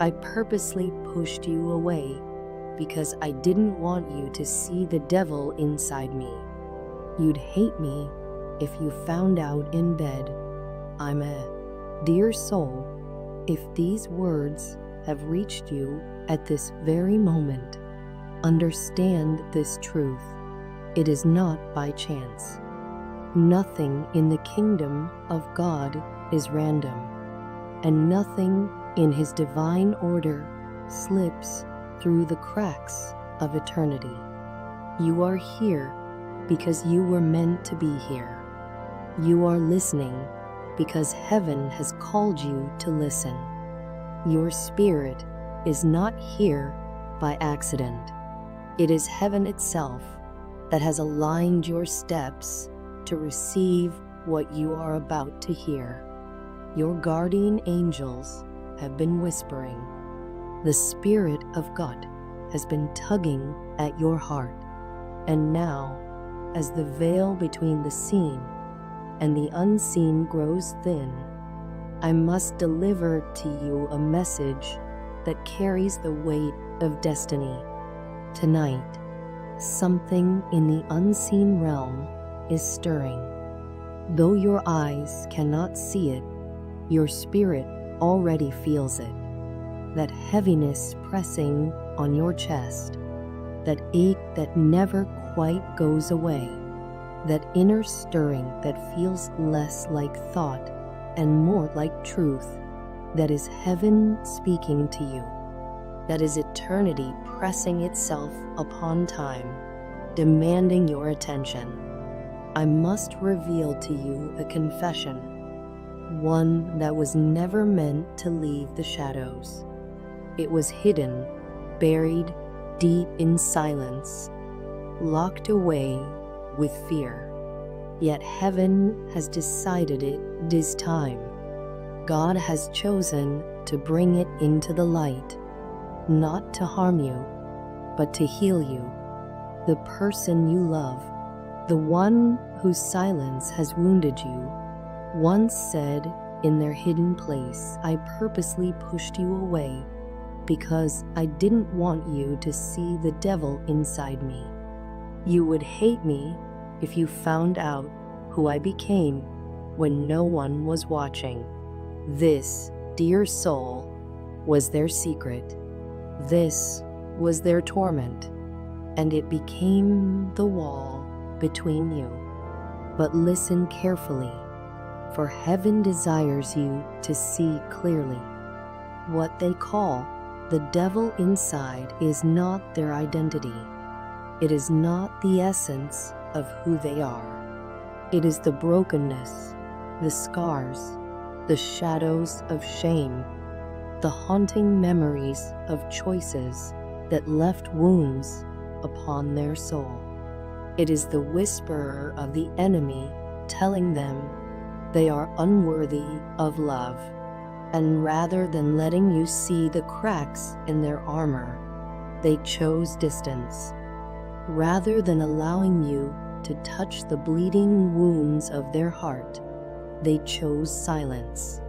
I purposely pushed you away because I didn't want you to see the devil inside me. You'd hate me if you found out in bed I'm a dear soul. If these words have reached you at this very moment, understand this truth. It is not by chance. Nothing in the kingdom of God is random, and nothing in His divine order slips through the cracks of eternity. You are here because you were meant to be here. You are listening because heaven has called you to listen. Your spirit is not here by accident. It is heaven itself that has aligned your steps to receive what you are about to hear. Your guardian angels have been whispering. The Spirit of God has been tugging at your heart. And now, as the veil between the seen and the unseen grows thin, I must deliver to you a message that carries the weight of destiny. Tonight, something in the unseen realm is stirring. Though your eyes cannot see it, your spirit already feels it. That heaviness pressing on your chest, that ache that never quite goes away, that inner stirring that feels less like thought and more like truth, that is heaven speaking to you. That is eternity pressing itself upon time, demanding your attention. I must reveal to you a confession, one that was never meant to leave the shadows. It was hidden, buried deep in silence, locked away with fear. Yet heaven has decided it is time. God has chosen to bring it into the light, not to harm you, but to heal you. The person you love, the one whose silence has wounded you, once said in their hidden place, I purposely pushed you away because I didn't want you to see the devil inside me. You would hate me if you found out who I became when no one was watching. This, dear soul, was their secret. This was their torment, and it became the wall between you. But listen carefully, for heaven desires you to see clearly. What they call the devil inside is not their identity. It is not the essence of who they are. It is the brokenness, the scars, the shadows of shame, the haunting memories of choices that left wounds upon their soul. It is the whisperer of the enemy telling them they are unworthy of love. And rather than letting you see the cracks in their armor, they chose distance. Rather than allowing you to touch the bleeding wounds of their heart, they chose silence.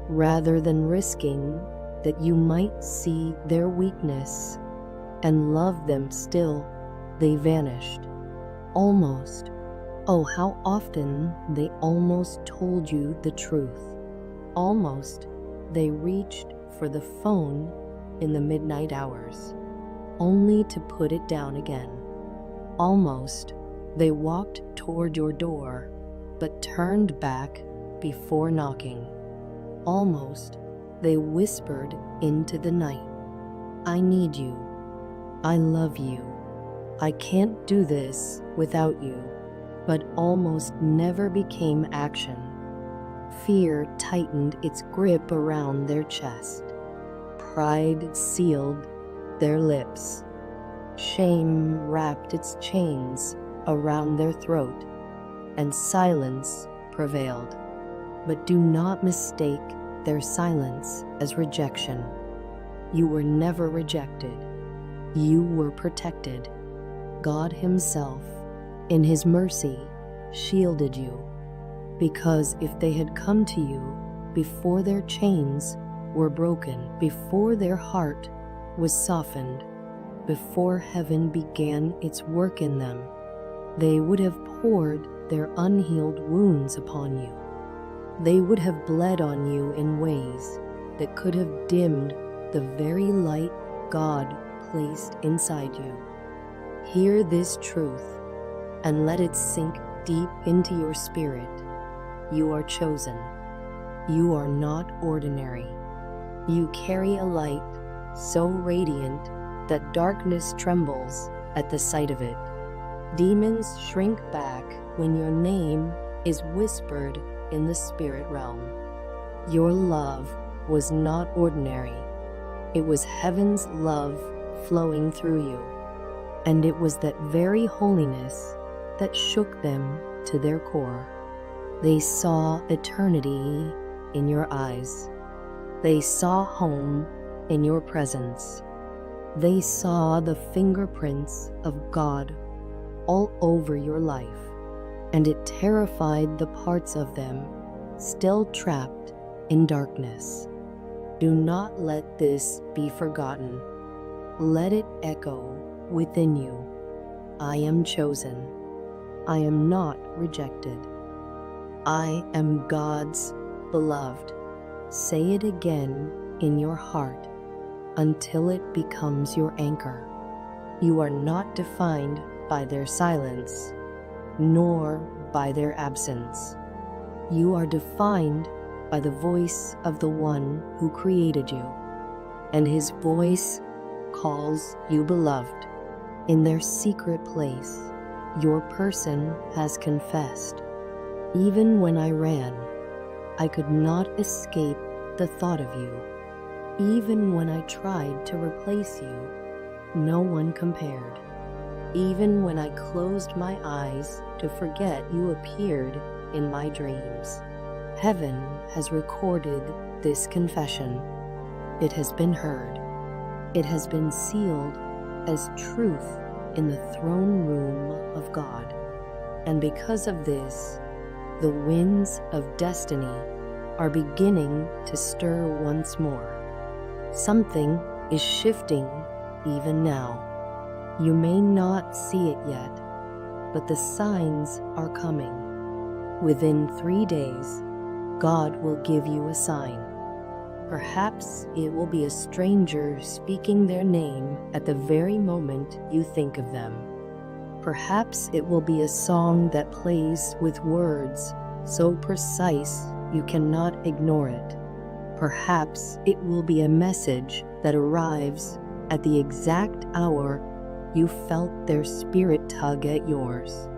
Rather than risking that you might see their weakness and love them still, they vanished. Almost. Oh, how often they almost told you the truth. Almost they reached for the phone in the midnight hours, only to put it down again. Almost they walked toward your door, but turned back before knocking. Almost they whispered into the night, I need you. I love you. I can't do this without you, but almost never became action. Fear tightened its grip around their chest. Pride sealed their lips. Shame wrapped its chains around their throat, and silence prevailed. But do not mistake their silence as rejection. You were never rejected. You were protected. God Himself, in His mercy, shielded you. Because if they had come to you before their chains were broken, before their heart was softened, before heaven began its work in them, they would have poured their unhealed wounds upon you. They would have bled on you in ways that could have dimmed the very light God placed inside you. Hear this truth and let it sink deep into your spirit. You are chosen. You are not ordinary. You carry a light so radiant that darkness trembles at the sight of it. Demons shrink back when your name is whispered in the spirit realm. Your love was not ordinary. It was heaven's love flowing through you. And it was that very holiness that shook them to their core. They saw eternity in your eyes. They saw home in your presence. They saw the fingerprints of God all over your life, and it terrified the parts of them still trapped in darkness. Do not let this be forgotten. Let it echo within you. I am chosen. I am not rejected. I am God's beloved. Say it again in your heart until it becomes your anchor. You are not defined by their silence, nor by their absence. You are defined by the voice of the one who created you, and his voice calls you beloved. In their secret place, your person has confessed. Even when I ran, I could not escape the thought of you. Even when I tried to replace you, no one compared. Even when I closed my eyes to forget, you appeared in my dreams. Heaven has recorded this confession. It has been heard. It has been sealed as truth in the throne room of God. And because of this, the winds of destiny are beginning to stir once more. Something is shifting even now. You may not see it yet, but the signs are coming. Within 3 days, God will give you a sign. Perhaps it will be a stranger speaking their name at the very moment you think of them. Perhaps it will be a song that plays with words so precise you cannot ignore it. Perhaps it will be a message that arrives at the exact hour you felt their spirit tug at yours.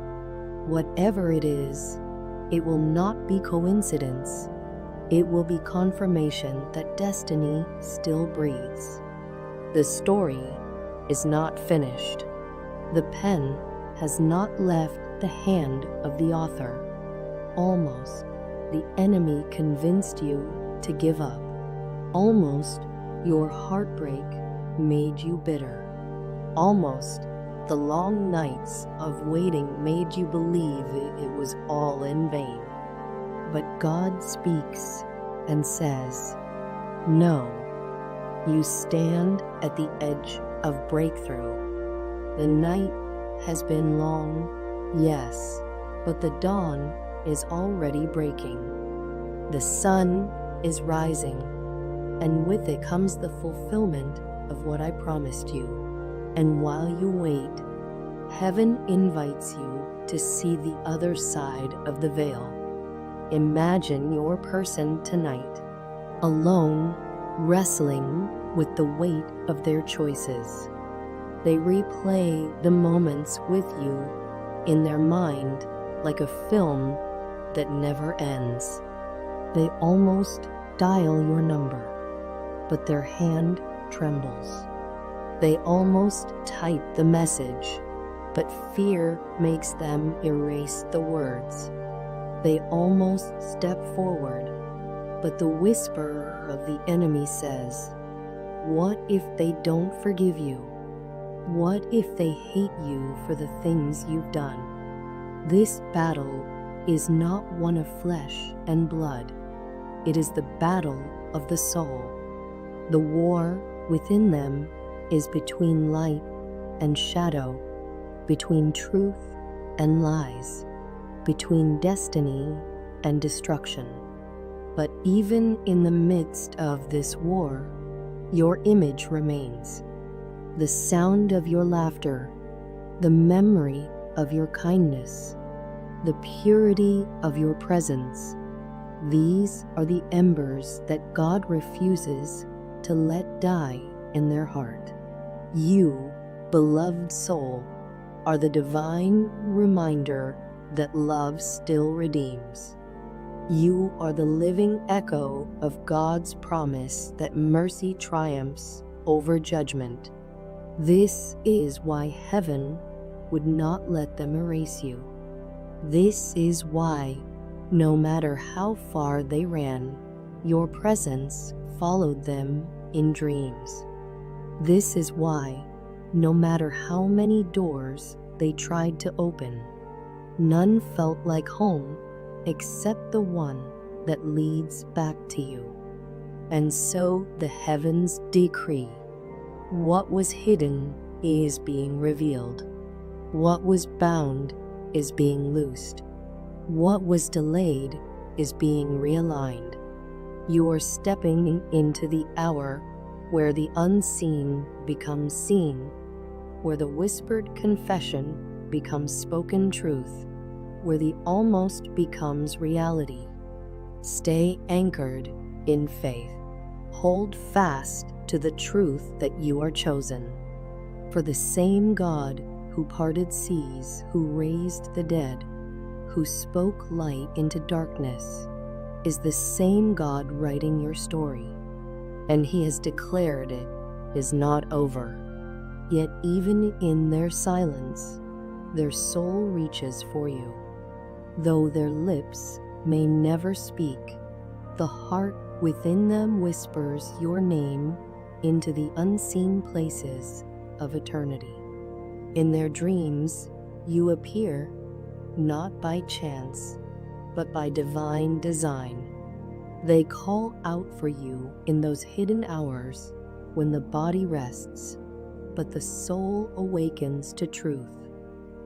Whatever it is, it will not be coincidence. It will be confirmation that destiny still breathes. The story is not finished. The pen has not left the hand of the author. Almost, the enemy convinced you to give up. Almost, your heartbreak made you bitter. Almost, the long nights of waiting made you believe it was all in vain. But God speaks and says, no, you stand at the edge of breakthrough. The night has been long, yes, but the dawn is already breaking. The sun is rising, and with it comes the fulfillment of what I promised you. And while you wait, heaven invites you to see the other side of the veil. Imagine your person tonight, alone, wrestling with the weight of their choices. They replay the moments with you in their mind like a film that never ends. They almost dial your number, but their hand trembles. They almost type the message, but fear makes them erase the words. They almost step forward, but the whisper of the enemy says, what if they don't forgive you? What if they hate you for the things you've done? This battle is not one of flesh and blood. It is the battle of the soul. The war within them is between light and shadow, between truth and lies, between destiny and destruction. But even in the midst of this war, your image remains. The sound of your laughter, the memory of your kindness, the purity of your presence. These are the embers that God refuses to let die in their heart. You, beloved soul, are the divine reminder that love still redeems. You are the living echo of God's promise that mercy triumphs over judgment. This is why heaven would not let them erase you. This is why, no matter how far they ran, your presence followed them in dreams. This is why, no matter how many doors they tried to open, none felt like home except the one that leads back to you. And so the heavens decree, what was hidden is being revealed. What was bound is being loosed. What was delayed is being realigned. You are stepping into the hour where the unseen becomes seen, where the whispered confession becomes spoken truth, where the almost becomes reality. Stay anchored in faith. Hold fast to the truth that you are chosen. For the same God who parted seas, who raised the dead, who spoke light into darkness, is the same God writing your story. And he has declared it is not over. Yet even in their silence, their soul reaches for you. Though their lips may never speak, the heart within them whispers your name into the unseen places of eternity. In their dreams, you appear not by chance, but by divine design. They call out for you in those hidden hours when the body rests, but the soul awakens to truth.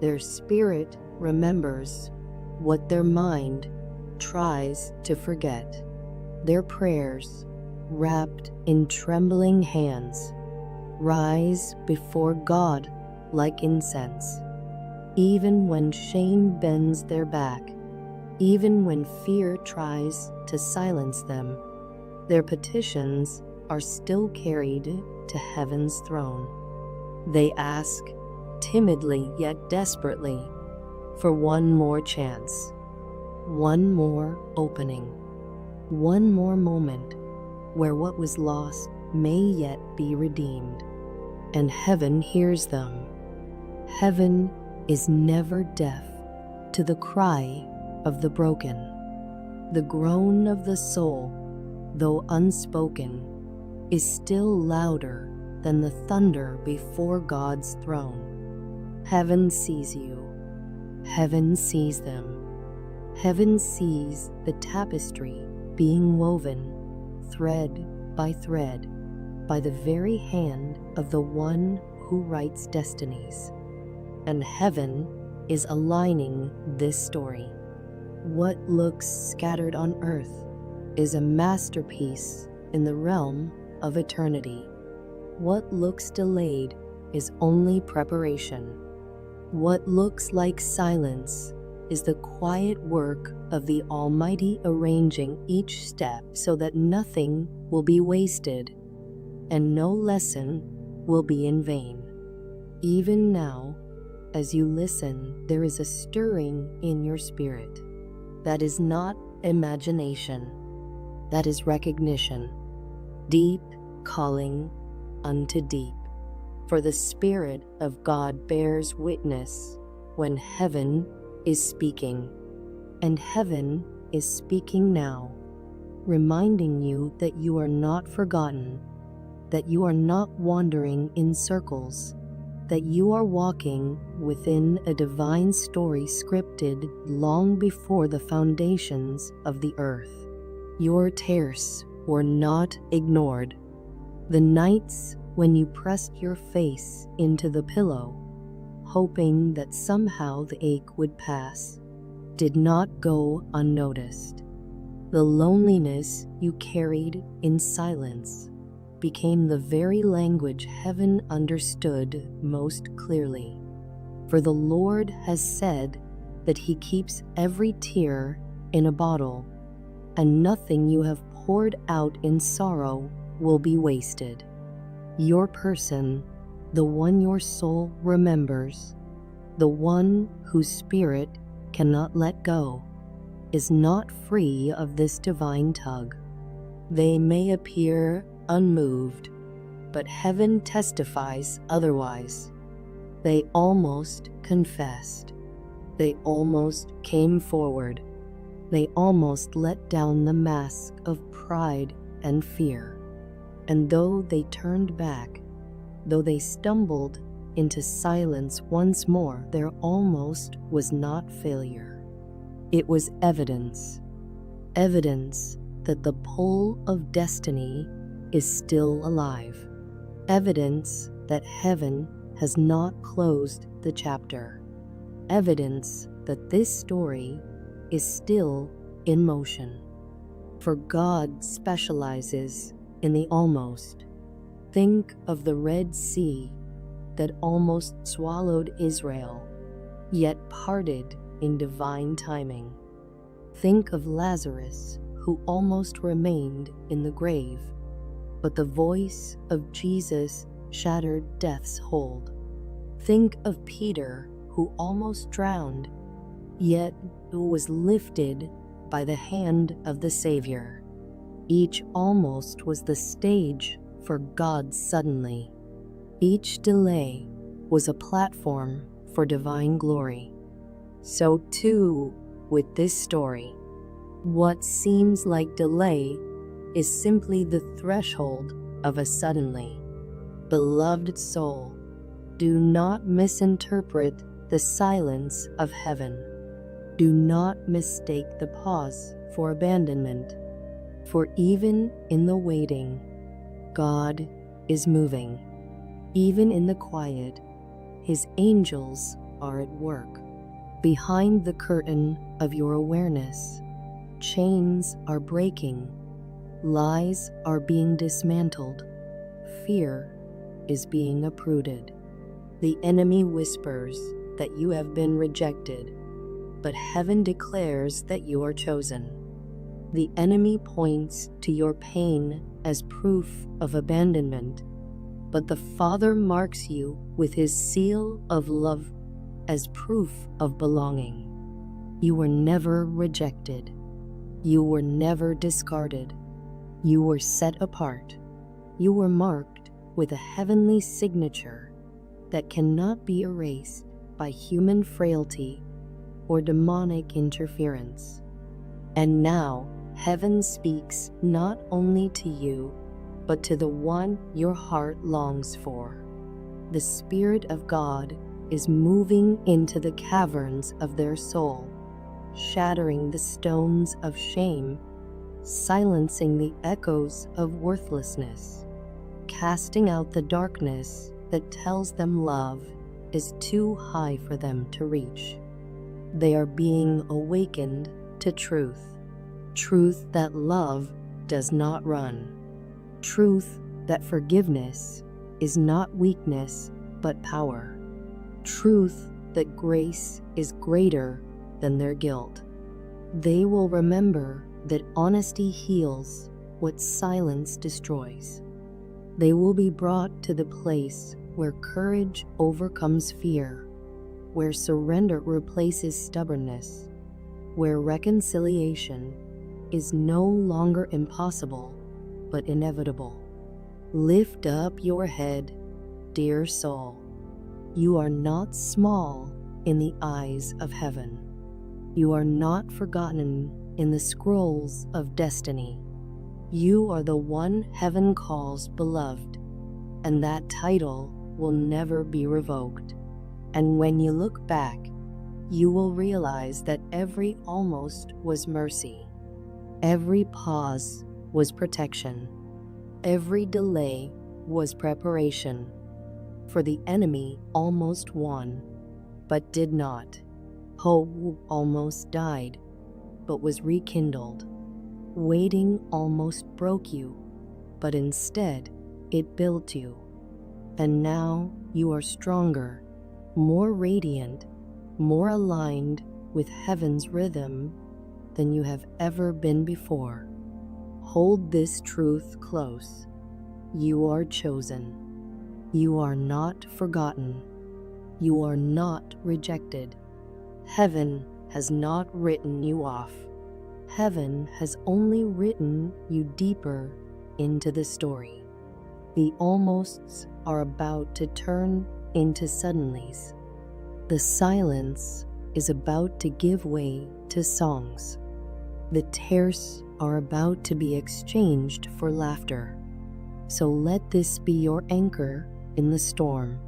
Their spirit remembers what their mind tries to forget. Their prayers, wrapped in trembling hands, rise before God like incense. Even when shame bends their back, even when fear tries to silence them, their petitions are still carried to heaven's throne. They ask, timidly yet desperately, for one more chance, one more opening, one more moment where what was lost may yet be redeemed. And heaven hears them. Heaven is never deaf to the cry of the broken. The groan of the soul, though unspoken, is still louder than the thunder before God's throne. Heaven sees you. Heaven sees them. Heaven sees the tapestry being woven, thread by thread, by the very hand of the one who writes destinies. And heaven is aligning this story. What looks scattered on earth is a masterpiece in the realm of eternity. What looks delayed is only preparation. What looks like silence is the quiet work of the Almighty arranging each step so that nothing will be wasted and no lesson will be in vain. Even now, as you listen, there is a stirring in your spirit. That is not imagination. That is recognition. Deep calling unto deep. For the Spirit of God bears witness when heaven is speaking. And heaven is speaking now, reminding you that you are not forgotten, that you are not wandering in circles, that you are walking within a divine story scripted long before the foundations of the earth. Your tears were not ignored. The nights when you pressed your face into the pillow, hoping that somehow the ache would pass, did not go unnoticed. The loneliness you carried in silence became the very language heaven understood most clearly. For the Lord has said that He keeps every tear in a bottle, and nothing you have poured out in sorrow will be wasted. Your person, the one your soul remembers, the one whose spirit cannot let go, is not free of this divine tug. They may appear unmoved, but heaven testifies otherwise. They almost confessed. They almost came forward. They almost let down the mask of pride and fear. And though they turned back, though they stumbled into silence once more, their almost was not failure. It was evidence. Evidence that the pull of destiny is still alive. Evidence that heaven has not closed the chapter. Evidence that this story is still in motion. For God specializes in the almost. Think of the Red Sea that almost swallowed Israel, yet parted in divine timing. Think of Lazarus, who almost remained in the grave, but the voice of Jesus shattered death's hold. Think of Peter, who almost drowned, yet who was lifted by the hand of the Savior. Each almost was the stage for God's suddenly. Each delay was a platform for divine glory. So too with this story. What seems like delay is simply the threshold of a suddenly. Beloved soul, do not misinterpret the silence of heaven. Do not mistake the pause for abandonment. For even in the waiting, God is moving. Even in the quiet, His angels are at work. Behind the curtain of your awareness, chains are breaking, lies are being dismantled, fear is being uprooted. The enemy whispers that you have been rejected, but heaven declares that you are chosen. The enemy points to your pain as proof of abandonment, but the Father marks you with His seal of love as proof of belonging. You were never rejected. You were never discarded. You were set apart. You were marked with a heavenly signature that cannot be erased by human frailty or demonic interference. And now, heaven speaks not only to you, but to the one your heart longs for. The Spirit of God is moving into the caverns of their soul, shattering the stones of shame, silencing the echoes of worthlessness, casting out the darkness that tells them love is too high for them to reach. They are being awakened to truth. Truth that love does not run. Truth that forgiveness is not weakness but power. Truth that grace is greater than their guilt. They will remember that honesty heals what silence destroys. They will be brought to the place where courage overcomes fear, where surrender replaces stubbornness, where reconciliation is no longer impossible but inevitable. Lift up your head, dear soul. You are not small in the eyes of heaven. You are not forgotten in the scrolls of destiny. You are the one heaven calls beloved, and that title will never be revoked. And when you look back, you will realize that every almost was mercy. Every pause was protection. Every delay was preparation, for the enemy almost won, but did not. Hope almost died, but was rekindled. Waiting almost broke you, but instead it built you. And now you are stronger, more radiant, more aligned with heaven's rhythm than you have ever been before. Hold this truth close. You are chosen. You are not forgotten. You are not rejected. Heaven has not written you off. Heaven has only written you deeper into the story. The almosts are about to turn into suddenlies. The silence is about to give way to songs. The tears are about to be exchanged for laughter. So let this be your anchor in the storm.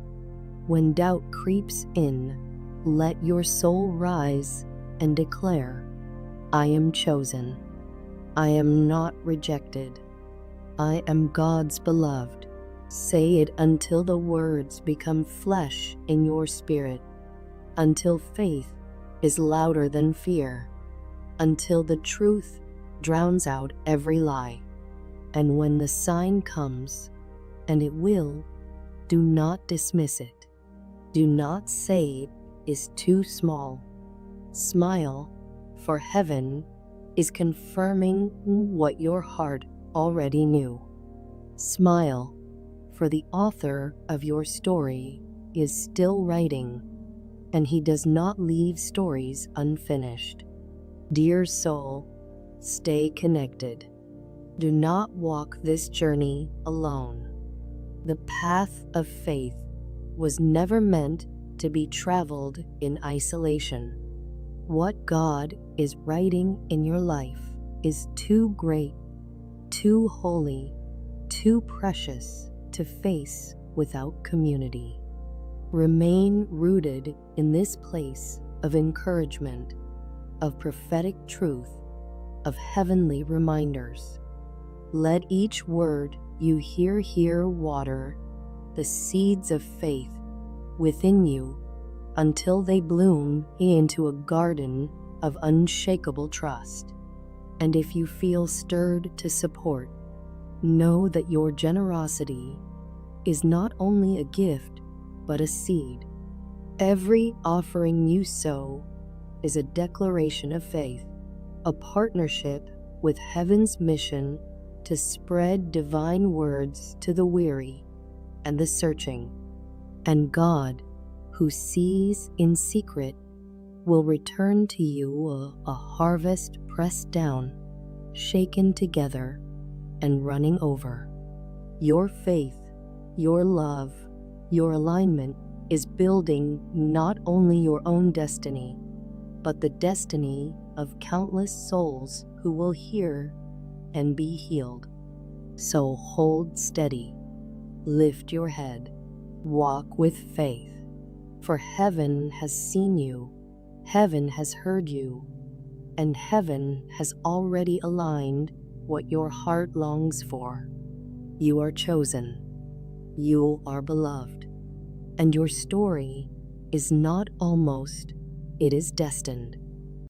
When doubt creeps in, let your soul rise and declare, I am chosen. I am not rejected. I am God's beloved. Say it until the words become flesh in your spirit, until faith is louder than fear, until the truth drowns out every lie. And when the sign comes, and it will, do not dismiss it. Do not say it is too small. Smile, for heaven is confirming what your heart already knew. Smile, for the author of your story is still writing, and he does not leave stories unfinished. Dear soul, stay connected. Do not walk this journey alone. The path of faith was never meant to be traveled in isolation. What God is writing in your life is too great, too holy, too precious to face without community. Remain rooted in this place of encouragement, of prophetic truth, of heavenly reminders. Let each word you hear water the seeds of faith within you until they bloom into a garden of unshakable trust. And if you feel stirred to support, know that your generosity is not only a gift, but a seed. Every offering you sow is a declaration of faith, a partnership with heaven's mission to spread divine words to the weary and the searching. And God, who sees in secret, will return to you a harvest pressed down, shaken together, and running over. Your faith, your love, your alignment is building not only your own destiny, but the destiny of countless souls who will hear and be healed. So hold steady, lift your head, walk with faith, for heaven has seen you, heaven has heard you, and heaven has already aligned what your heart longs for. You are chosen, you are beloved, and your story is not almost, it is destined.